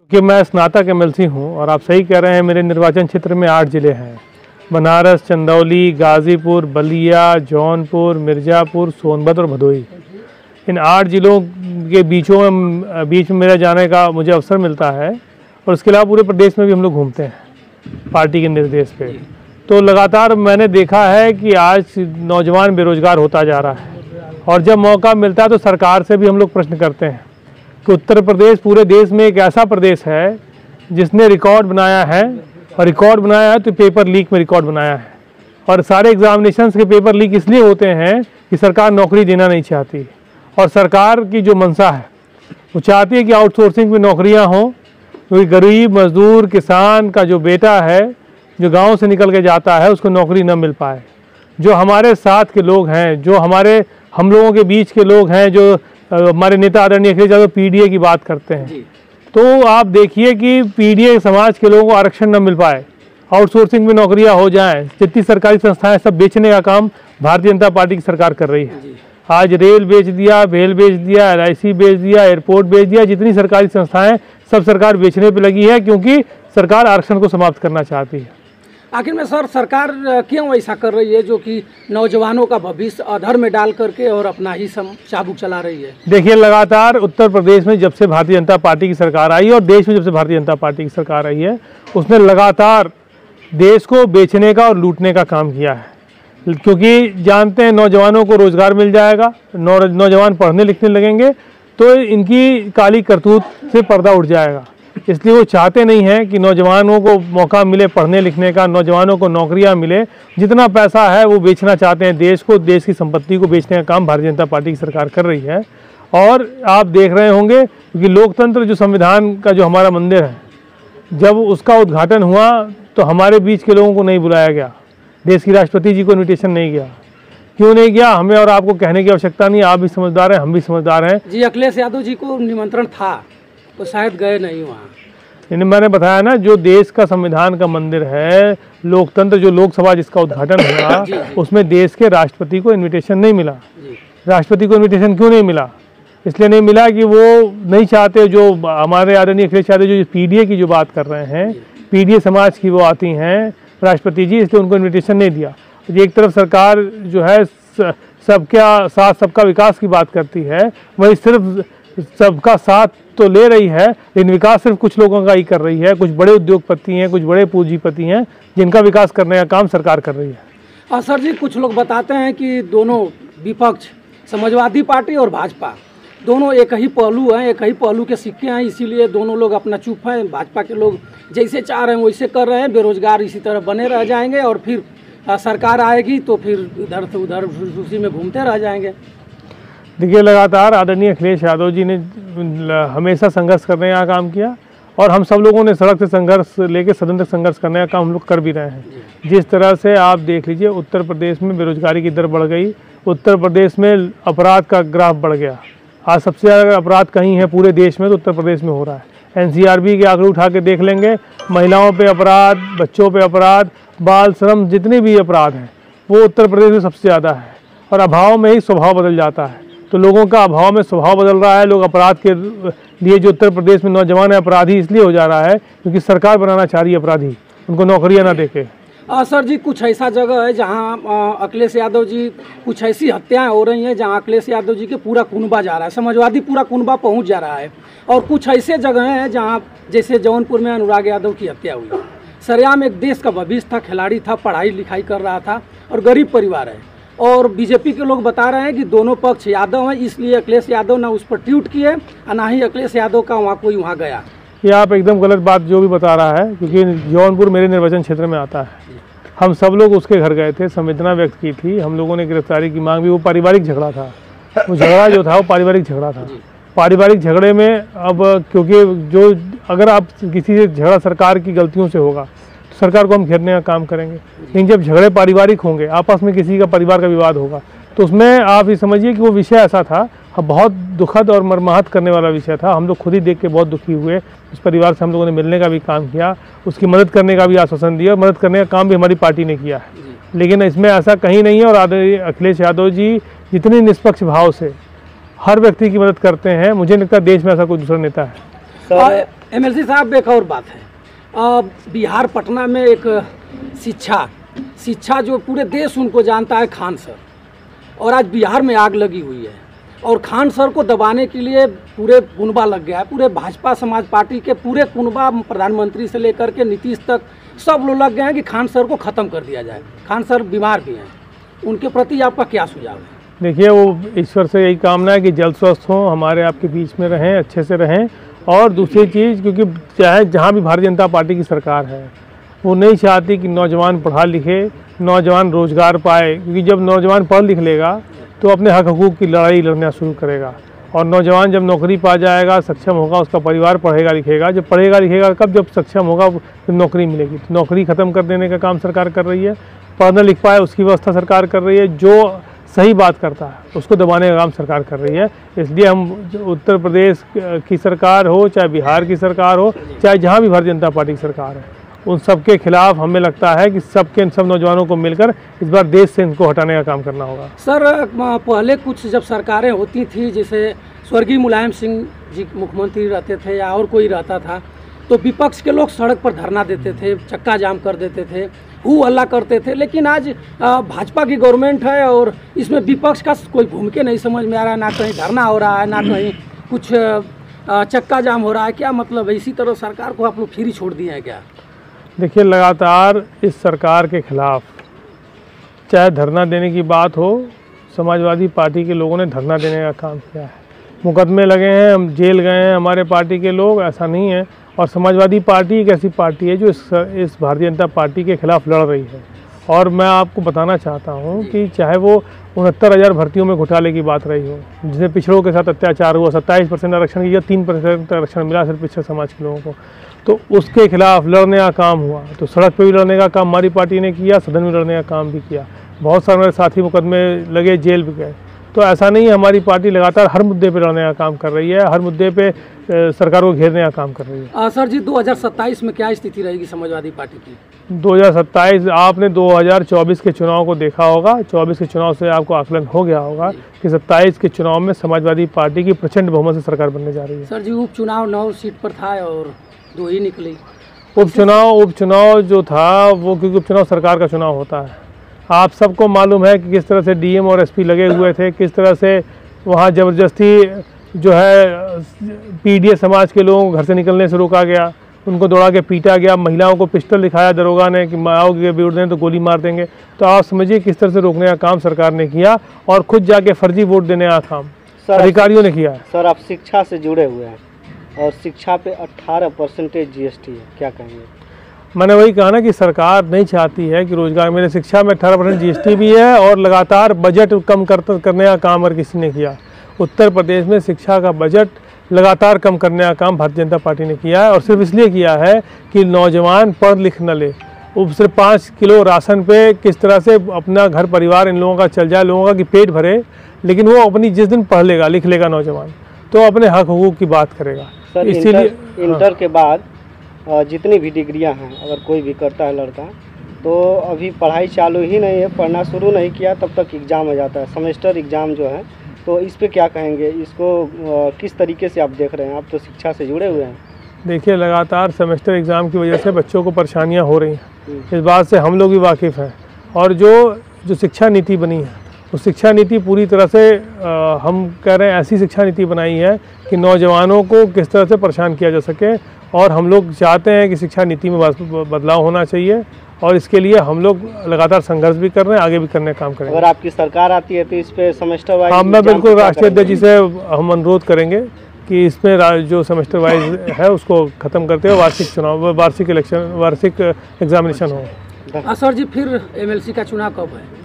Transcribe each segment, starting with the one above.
कि मैं स्नातक एमएलसी हूं और आप सही कह रहे हैं, मेरे निर्वाचन क्षेत्र में 8 जिले हैं। बनारस, चंदौली, गाज़ीपुर, बलिया, जौनपुर, मिर्ज़ापुर, सोनभद्र और भदोही। इन 8 जिलों के बीच में मेरा जाने का मुझे अवसर मिलता है और उसके अलावा पूरे प्रदेश में भी हम लोग घूमते हैं पार्टी के निर्देश पे। तो लगातार मैंने देखा है कि आज नौजवान बेरोजगार होता जा रहा है और जब मौका मिलता है तो सरकार से भी हम लोग प्रश्न करते हैं कि उत्तर प्रदेश पूरे देश में एक ऐसा प्रदेश है जिसने रिकॉर्ड बनाया है, और रिकॉर्ड बनाया है तो पेपर लीक में रिकॉर्ड बनाया है। और सारे एग्जामिनेशंस के पेपर लीक इसलिए होते हैं कि सरकार नौकरी देना नहीं चाहती, और सरकार की जो मंशा है वो चाहती है कि आउटसोर्सिंग में नौकरियां हों, क्योंकि गरीब मजदूर किसान का जो बेटा है जो गांव से निकल के जाता है उसको नौकरी न मिल पाए। जो हमारे साथ के लोग हैं, जो हम लोगों के बीच के लोग हैं, जो हमारे नेता आदरणीय अखिलेश यादव पीडीए की बात करते हैं, तो आप देखिए कि पीडीए समाज के लोगों को आरक्षण न मिल पाए, आउटसोर्सिंग में नौकरियां हो जाएं, जितनी सरकारी संस्थाएं सब बेचने का काम भारतीय जनता पार्टी की सरकार कर रही है। आज रेल बेच दिया, भेल बेच दिया, LIC बेच दिया, एयरपोर्ट बेच दिया, जितनी सरकारी संस्थाएं सब सरकार बेचने पे लगी है, क्योंकि सरकार आरक्षण को समाप्त करना चाहती है। आखिर में सर, सरकार क्यों ऐसा कर रही है जो कि नौजवानों का भविष्य अधर में डाल करके और अपना ही चाबुक चला रही है? देखिए, लगातार उत्तर प्रदेश में जब से भारतीय जनता पार्टी की सरकार आई और देश में जब से भारतीय जनता पार्टी की सरकार आई है, उसने लगातार देश को बेचने का और लूटने का काम किया है। क्योंकि जानते हैं नौजवानों को रोजगार मिल जाएगा, नौजवान पढ़ने लिखने लगेंगे तो इनकी काली करतूत से पर्दा उठ जाएगा। इसलिए वो चाहते नहीं हैं कि नौजवानों को मौका मिले पढ़ने लिखने का, नौजवानों को नौकरियां मिले। जितना पैसा है वो बेचना चाहते हैं, देश को, देश की संपत्ति को बेचने का काम भारतीय जनता पार्टी की सरकार कर रही है। और आप देख रहे होंगे कि लोकतंत्र जो संविधान का जो हमारा मंदिर है, जब उसका उद्घाटन हुआ तो हमारे बीच के लोगों को नहीं बुलाया गया, देश की राष्ट्रपति जी को इन्विटेशन नहीं गया। क्यों नहीं गया, हमें और आपको कहने की आवश्यकता नहीं, आप भी समझदार हैं, हम भी समझदार हैं। जी, अखिलेश यादव जी को निमंत्रण था तो शायद गए नहीं वहाँ। मैंने बताया ना, जो देश का संविधान का मंदिर है, लोकतंत्र, जो लोकसभा जिसका उद्घाटन हुआ उसमें देश के राष्ट्रपति को इन्विटेशन नहीं मिला। राष्ट्रपति को इन्विटेशन क्यों नहीं मिला? इसलिए नहीं मिला कि वो नहीं चाहते, जो हमारे आदरणीय अखिलेश यादव जो पीडीए की जो बात कर रहे हैं, पीडीए समाज की वो आती हैं राष्ट्रपति जी, इसलिए उनको इन्विटेशन नहीं दिया। एक तरफ सरकार जो है सबका साथ सबका विकास की बात करती है, वही सिर्फ सबका साथ तो ले रही है लेकिन विकास सिर्फ कुछ लोगों का ही कर रही है। कुछ बड़े उद्योगपति हैं, कुछ बड़े पूंजीपति हैं जिनका विकास करने का काम सरकार कर रही है। सर जी, कुछ लोग बताते हैं कि दोनों विपक्ष, समाजवादी पार्टी और भाजपा, दोनों एक ही पहलू हैं, एक ही पहलू के सिक्के हैं, इसीलिए दोनों लोग अपना चुप हैं। भाजपा के लोग जैसे चाह रहे हैं वैसे कर रहे हैं, बेरोजगार इसी तरह बने रह जाएंगे और फिर सरकार आएगी तो फिर इधर से उधर उसी में घूमते रह जाएंगे। देखिए, लगातार आदरणीय अखिलेश यादव जी ने हमेशा संघर्ष करने का काम किया और हम सब लोगों ने सड़क से संघर्ष लेके सदन तक संघर्ष करने का काम हम लोग कर भी रहे हैं। जिस तरह से आप देख लीजिए, उत्तर प्रदेश में बेरोजगारी की दर बढ़ गई, उत्तर प्रदेश में अपराध का ग्राफ बढ़ गया। आज सबसे ज़्यादा अपराध कहीं है पूरे देश में तो उत्तर प्रदेश में हो रहा है। NCRB के आंकड़े उठा के देख लेंगे, महिलाओं पे अपराध, बच्चों पे अपराध, बाल श्रम, जितने भी अपराध हैं वो उत्तर प्रदेश में सबसे ज़्यादा है। और अभाव में ही स्वभाव बदल जाता है, तो लोगों का अभाव में स्वभाव बदल रहा है। लोग अपराध के लिए, जो उत्तर प्रदेश में नौजवान है अपराधी इसलिए हो जा रहा है क्योंकि सरकार बनाना चाह रही है अपराधी, उनको नौकरियां ना देके। सर जी, कुछ ऐसा जगह है जहां अखिलेश यादव जी, कुछ ऐसी हत्याएं हो रही हैं जहां अखिलेश यादव जी के पूरा कुनबा जा रहा है, समाजवादी पूरा कुनबा पहुंच जा रहा है। और कुछ ऐसे जगह हैं जहां जैसे जौनपुर में अनुराग यादव की हत्या हुई। सरेआम एक देश का भविष्य था, खिलाड़ी था, पढ़ाई लिखाई कर रहा था और गरीब परिवार है। और बीजेपी के लोग बता रहे हैं कि दोनों पक्ष यादव हैं, इसलिए अखिलेश यादव ना उस पर ट्वीट किए और ना ही अखिलेश यादव का कोई वहाँ गया। ये आप एकदम गलत बात जो भी बता रहा है, क्योंकि जौनपुर मेरे निर्वाचन क्षेत्र में आता है। हम सब लोग उसके घर गए थे, संवेदना व्यक्त की थी, हम लोगों ने गिरफ्तारी की मांग भी। वो पारिवारिक झगड़ा था, वो झगड़ा जो था वो पारिवारिक झगड़ा था। पारिवारिक झगड़े में अब, क्योंकि जो अगर आप किसी से झगड़ा सरकार की गलतियों से होगा तो सरकार को हम घेरने का काम करेंगे, लेकिन जब झगड़े पारिवारिक होंगे, आपस में किसी का परिवार का विवाद होगा, तो उसमें आप ये समझिए कि वो विषय ऐसा था, बहुत दुखद और मर्माहत करने वाला विषय था। हम लोग खुद ही देख के बहुत दुखी हुए। उस परिवार से हम लोगों ने मिलने का भी काम किया, उसकी मदद करने का भी आश्वासन दिया, और मदद करने का काम भी हमारी पार्टी ने किया है। लेकिन इसमें ऐसा कहीं नहीं है। और आदरणीय अखिलेश यादव जी जितनी निष्पक्ष भाव से हर व्यक्ति की मदद करते हैं, मुझे लगता है देश में ऐसा कोई दूसरा नेता है। एमएलसी साहब, एक और बात है, बिहार पटना में एक शिक्षा जो पूरे देश उनको जानता है, खान सर, और आज बिहार में आग लगी हुई है और खान सर को दबाने के लिए पूरे कुनबा लग गया है। पूरे भाजपा समाज पार्टी के पूरे कुनबा, प्रधानमंत्री से लेकर के नीतीश तक सब लोग लग गए हैं कि खान सर को ख़त्म कर दिया जाए। खान सर बीमार भी हैं, उनके प्रति आपका क्या सुझाव है? देखिए, वो ईश्वर से यही कामना है कि जल्द स्वस्थ हों, हमारे आपके बीच में रहें, अच्छे से रहें। और दूसरी चीज़, क्योंकि चाहे जहाँ भी भारतीय जनता पार्टी की सरकार है, वो नहीं चाहती कि नौजवान पढ़ा लिखे, नौजवान रोज़गार पाए, क्योंकि जब नौजवान पढ़ लिख लेगा तो अपने हक हकूक़ की लड़ाई लड़ना शुरू करेगा। और नौजवान जब नौकरी पा जाएगा, सक्षम होगा, उसका परिवार पढ़ेगा लिखेगा। जब पढ़ेगा लिखेगा कब? जब सक्षम होगा, जब नौकरी मिलेगी। तो नौकरी ख़त्म कर देने का काम सरकार कर रही है। पढ़ना लिख पाए उसकी व्यवस्था सरकार कर रही है। जो सही बात करता है उसको दबाने का काम सरकार कर रही है। इसलिए हम उत्तर प्रदेश की सरकार हो, चाहे बिहार की सरकार हो, चाहे जहाँ भी भारतीय जनता पार्टी की सरकार है, उन सब के खिलाफ हमें लगता है कि सब नौजवानों को मिलकर इस बार देश से इनको हटाने का काम करना होगा। सर, पहले कुछ जब सरकारें होती थी, जैसे स्वर्गीय मुलायम सिंह जी मुख्यमंत्री रहते थे या और कोई रहता था, तो विपक्ष के लोग सड़क पर धरना देते थे, चक्का जाम कर देते थे, हू हल्ला करते थे। लेकिन आज भाजपा की गवर्नमेंट है और इसमें विपक्ष का कोई भूमिका नहीं समझ में आ रहा है। ना कहीं धरना हो रहा है, ना कहीं कुछ चक्का जाम हो रहा है। क्या मतलब है? इसी तरह सरकार को आप लोग फ्री छोड़ दिए हैं क्या? देखिए, लगातार इस सरकार के खिलाफ चाहे धरना देने की बात हो, समाजवादी पार्टी के लोगों ने धरना देने का काम किया है। मुकदमे लगे हैं, हम जेल गए हैं हमारे पार्टी के लोग, ऐसा नहीं है। और समाजवादी पार्टी एक ऐसी पार्टी है जो इस भारतीय जनता पार्टी के खिलाफ लड़ रही है। और मैं आपको बताना चाहता हूं कि चाहे वो 69,000 भर्तियों में घोटाले की बात रही हो, जिसमें पिछड़ों के साथ अत्याचार हुआ, 27% आरक्षण की, 3% आरक्षण मिला सिर्फ पिछड़े समाज के लोगों को, तो उसके खिलाफ लड़ने का काम हुआ। तो सड़क पर भी लड़ने का काम हमारी पार्टी ने किया, सदन में लड़ने का काम भी किया। बहुत सारे मेरे साथी मुकदमे लगे, जेल भी गए। तो ऐसा नहीं है, हमारी पार्टी लगातार हर मुद्दे पे लड़ने का काम कर रही है, हर मुद्दे पे सरकार को घेरने का काम कर रही है। सर जी, 2027 में क्या स्थिति रहेगी समाजवादी पार्टी की? 2027, आपने 2024 के चुनाव को देखा होगा, 24 के चुनाव से आपको आकलन हो गया होगा कि 27 के चुनाव में समाजवादी पार्टी की प्रचंड बहुमत से सरकार बनने जा रही है। सर जी, उपचुनाव 9 सीट पर था और 2 ही निकली। उपचुनाव जो था वो, क्योंकि उपचुनाव सरकार का चुनाव होता है, आप सबको मालूम है कि किस तरह से डीएम और एसपी लगे हुए थे, किस तरह से वहाँ ज़बरदस्ती जो है पीडीए समाज के लोगों को घर से निकलने से रोका गया, उनको दौड़ा के पीटा गया, महिलाओं को पिस्टल दिखाया दरोगा ने कि आओगे विरोध दें तो गोली मार देंगे। तो आप समझिए किस तरह से रोकने का काम सरकार ने किया और खुद जाके फर्जी वोट देने का काम अधिकारियों ने किया है। सर, आप शिक्षा से जुड़े हुए हैं और शिक्षा पे 18% GST है, क्या कहेंगे? मैंने वही कहा ना कि सरकार नहीं चाहती है कि रोजगार, मेरे शिक्षा में 18% GST भी है और लगातार बजट कम करने का काम अगर किसी ने किया। उत्तर प्रदेश में शिक्षा का बजट लगातार कम करने का काम भारतीय जनता पार्टी ने किया है और सिर्फ इसलिए किया है कि नौजवान पढ़ लिख न ले। वो सिर्फ 5 किलो राशन पे किस तरह से अपना घर परिवार इन लोगों का चल जाए, लोगों का कि पेट भरे, लेकिन वो अपनी जिस दिन पढ़ लेगा लिख लेगा नौजवान तो अपने हक हकूक़ की बात करेगा। सर, इसीलिए इंटर के बाद जितनी भी डिग्रियां हैं, अगर कोई भी करता है लड़का, तो अभी पढ़ाई चालू ही नहीं है, पढ़ना शुरू नहीं किया, तब तक एग्ज़ाम हो जाता है, सेमेस्टर एग्ज़ाम जो है। तो इस पे क्या कहेंगे? इसको किस तरीके से आप देख रहे हैं? आप तो शिक्षा से जुड़े हुए हैं। देखिए, लगातार सेमेस्टर एग्ज़ाम की वजह से बच्चों को परेशानियां हो रही हैं, इस बात से हम लोग भी वाकिफ़ हैं। और जो शिक्षा नीति बनी है, उस शिक्षा नीति पूरी तरह से हम कह रहे हैं ऐसी शिक्षा नीति बनाई है कि नौजवानों को किस तरह से परेशान किया जा सके। और हम लोग चाहते हैं कि शिक्षा नीति में बदलाव होना चाहिए और इसके लिए हम लोग लगातार संघर्ष भी कर रहे हैं, आगे भी करने का काम करेंगे। अगर आपकी सरकार आती है तो इस पे सेमेस्टर वाइज, हाँ, मैं बिल्कुल राष्ट्रीय अध्यक्ष जी से हम अनुरोध करेंगे कि इसमें जो सेमेस्टर वाइज है उसको ख़त्म करते हुए वार्षिक एग्जामिनेशन हो। सर जी, फिर एमएलसी का चुनाव कब है?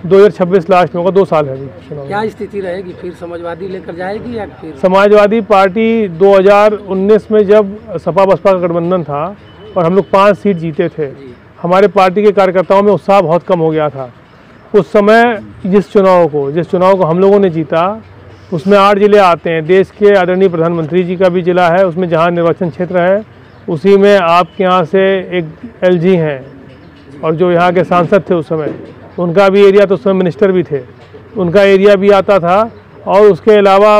2026 लास्ट में होगा, 2 साल है अभी चुनाव। क्या स्थिति रहेगी? फिर समाजवादी लेकर जाएगी या फिर? समाजवादी पार्टी 2019 में जब सपा बसपा का गठबंधन था और हम लोग 5 सीट जीते थे, हमारे पार्टी के कार्यकर्ताओं में उत्साह बहुत कम हो गया था। उस समय जिस चुनाव को हम लोगों ने जीता, उसमें 8 जिले आते हैं। देश के आदरणीय प्रधानमंत्री जी का भी जिला है उसमें, जहाँ निर्वाचन क्षेत्र है उसी में आपके यहाँ से एक LG हैं और जो यहाँ के सांसद थे उस समय, उनका भी एरिया, तो उस समय मिनिस्टर भी थे, उनका एरिया भी आता था। और उसके अलावा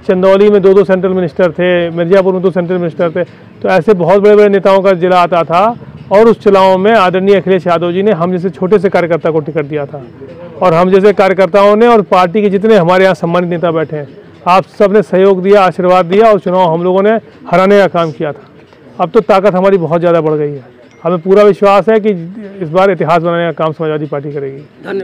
चंदौली में 2 सेंट्रल मिनिस्टर थे, मिर्ज़ापुर में 2 सेंट्रल मिनिस्टर थे। तो ऐसे बहुत बड़े बड़े नेताओं का जिला आता था और उस चुनाव में आदरणीय अखिलेश यादव जी ने हम जैसे छोटे से कार्यकर्ता को टिकट दिया था। और हम जैसे कार्यकर्ताओं ने और पार्टी के जितने हमारे यहाँ सम्मानित नेता बैठे हैं, आप सब ने सहयोग दिया, आशीर्वाद दिया और चुनाव हम लोगों ने हराने का काम किया था। अब तो ताकत हमारी बहुत ज़्यादा बढ़ गई है। हमें पूरा विश्वास है कि इस बार इतिहास बनाने का काम समाजवादी पार्टी करेगी। धन्यवाद।